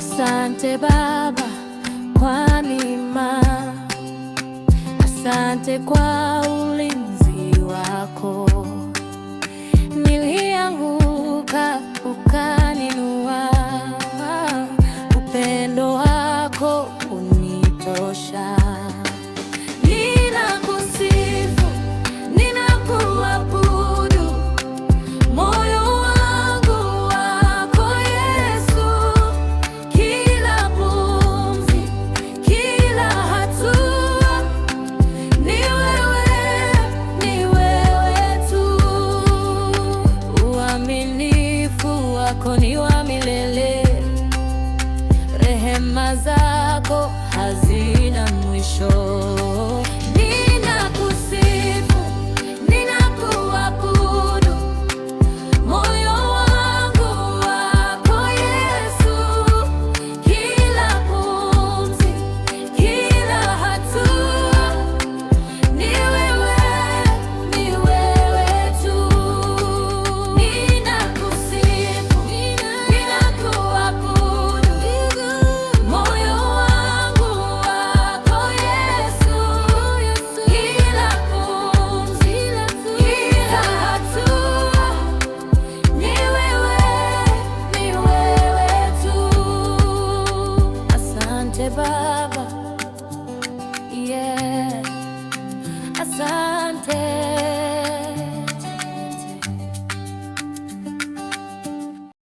Asante Baba kwa neema, asante kwa ulinzi wako. Nilianguka ukaninua, upendo wako unitosha. Ninakusifu, ninakuabudu, moyo wangu wako Yesu. Kila pumzi, kila hatua, ni wewe tu. Uaminifu wako ni wa milele, rehema zako hazina mwisho.